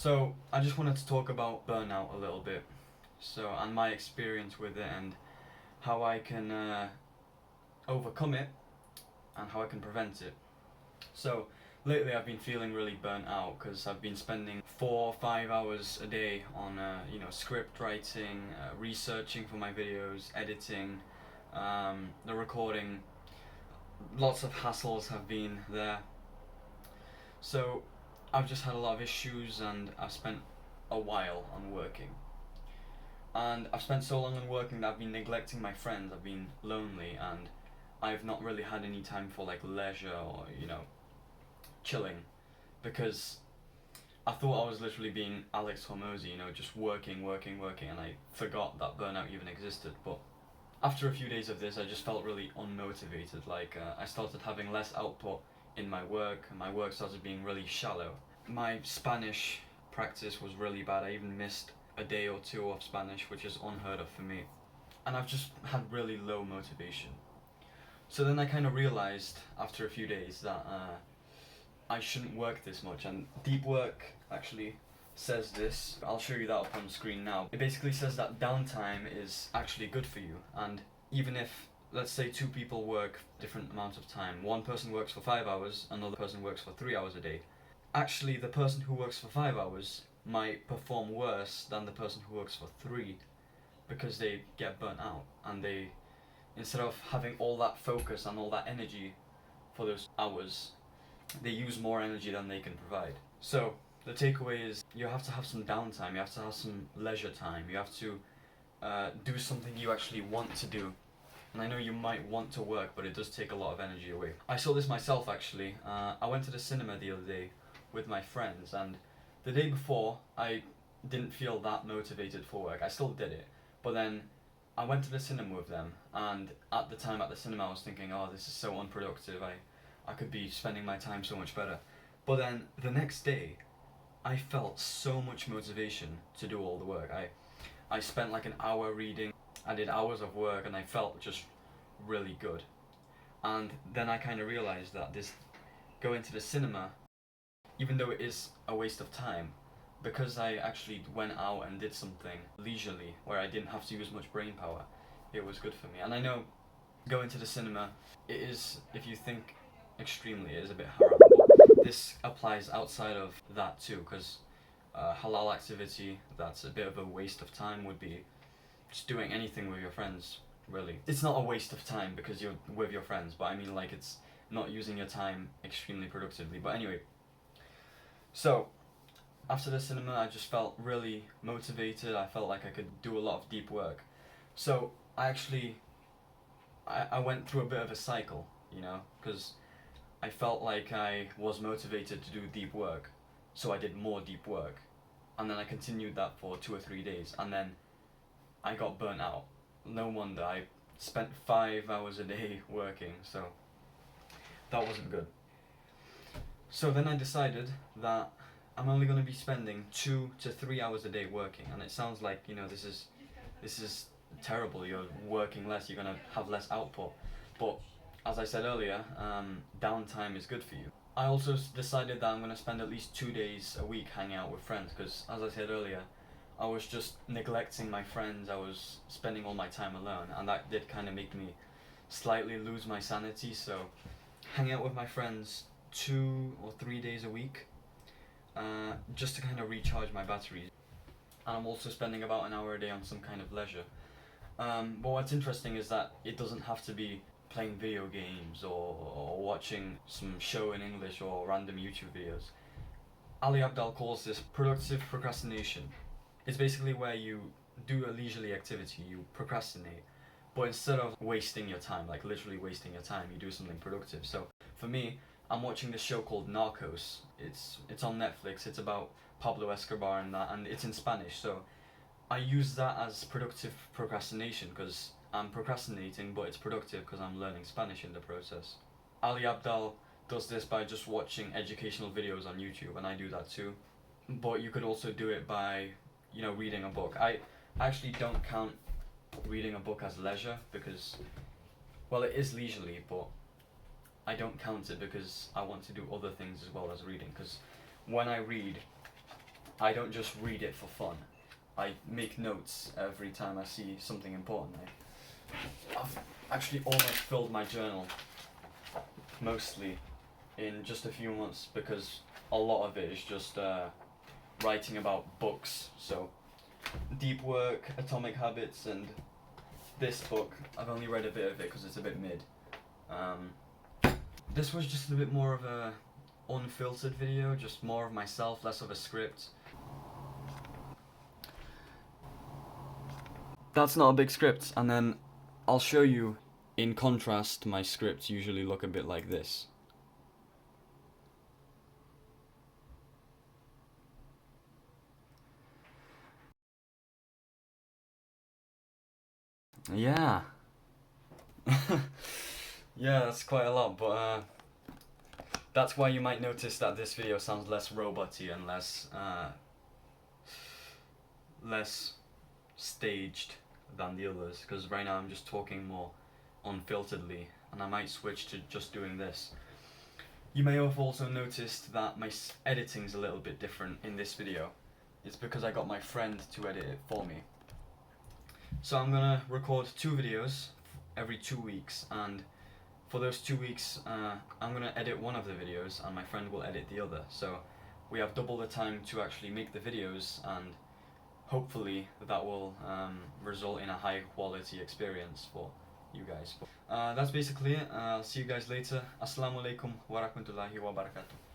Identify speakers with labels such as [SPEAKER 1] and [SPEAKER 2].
[SPEAKER 1] So I just wanted to talk about burnout a little bit. So and my experience with it and how I can overcome it and how I can prevent it. So lately I've been feeling really burnt out because I've been spending 4 or 5 hours a day on script writing, researching for my videos, editing, the recording. Lots of hassles have been there. So I've just had a lot of issues and I've spent a while on working. And I've spent so long on working that I've been neglecting my friends. I've been lonely and I've not really had any time for like leisure or chilling because I thought I was literally being Alex Hormozy, just working, working, working, and I forgot that burnout even existed. But after a few days of this, I just felt really unmotivated. I started having less output in my work, and my work started being really shallow. My Spanish practice was really bad. I even missed a day or two of Spanish, which is unheard of for me. And I've just had really low motivation. So then I kind of realized after a few days that I shouldn't work this much. And deep work actually says this. I'll show you that up on the screen now. It basically says that downtime is actually good for you. And even if, let's say, two people work different amounts of time, one person works for 5 hours, another person works for 3 hours a day. Actually, the person who works for 5 hours might perform worse than the person who works for three because they get burnt out and they, instead of having all that focus and all that energy for those hours, they use more energy than they can provide. So the takeaway is you have to have some downtime, you have to have some leisure time, you have to do something you actually want to do. And I know you might want to work, but it does take a lot of energy away. I saw this myself actually. I went to the cinema the other day with my friends, and the day before I didn't feel that motivated for work. I still did it, but then I went to the cinema with them, and at the time at the cinema I was thinking, oh, this is so unproductive. I could be spending my time so much better. But then the next day, I felt so much motivation to do all the work. I spent like an hour reading, I did hours of work, and I felt just really good. And then I kind of realized that this going to the cinema, even though it is a waste of time, because I actually went out and did something leisurely where I didn't have to use much brain power, it was good for me. And I know going to the cinema, it is, if you think extremely, it is a bit haram, but this applies outside of that too, because halal activity that's a bit of a waste of time would be just doing anything with your friends, really. It's not a waste of time because you're with your friends, but I mean like it's not using your time extremely productively. But anyway, so after the cinema I just felt really motivated. I felt like I could do a lot of deep work. So I went through a bit of a cycle, because I felt like I was motivated to do deep work, so I did more deep work, and then I continued that for 2 or 3 days, and then I got burnt out. No wonder, I spent 5 hours a day working, so that wasn't good. So then I decided that I'm only going to be spending 2 to 3 hours a day working, and it sounds like this is terrible. You're working less, you're going to have less output, but as I said earlier, downtime is good for you. I also decided that I'm going to spend at least 2 days a week hanging out with friends because, as I said earlier, I was just neglecting my friends. I was spending all my time alone, and that did kind of make me slightly lose my sanity. So hanging out with my friends 2 or 3 days a week, just to kind of recharge my batteries. And I'm also spending about an hour a day on some kind of leisure. But what's interesting is that it doesn't have to be playing video games or watching some show in English or random YouTube videos. Ali Abdaal calls this productive procrastination. It's basically where you do a leisurely activity, you procrastinate, but instead of wasting your time, like literally wasting your time, you do something productive. So for me, I'm watching this show called Narcos. It's on Netflix. It's about Pablo Escobar and that, and it's in Spanish. So I use that as productive procrastination because I'm procrastinating, but it's productive because I'm learning Spanish in the process. Ali Abdaal does this by just watching educational videos on YouTube, and I do that too. But you could also do it by, reading a book. I actually don't count reading a book as leisure because, well, it is leisurely, but I don't count it because I want to do other things as well as reading. Because when I read, I don't just read it for fun. I make notes every time I see something important. I've actually almost filled my journal, mostly, in just a few months, because a lot of it is just writing about books. So, Deep Work, Atomic Habits, and this book, I've only read a bit of it because it's a bit mid. This was just a bit more of a unfiltered video, just more of myself, less of a script. That's not a big script, and then I'll show you, in contrast, my scripts usually look a bit like this. Yeah. Yeah, that's quite a lot, but that's why you might notice that this video sounds less robot-y and less staged than the others, because right now I'm just talking more unfilteredly, and I might switch to just doing this. You may have also noticed that my editing's a little bit different in this video. It's because I got my friend to edit it for me. So I'm gonna record 2 videos every 2 weeks, and for those 2 weeks I'm gonna edit one of the videos and my friend will edit the other. So we have double the time to actually make the videos, and hopefully that will result in a high quality experience for you guys. That's basically it. I'll see you guys later. Assalamu alaikum wa rahmatullahi wa barakatuh.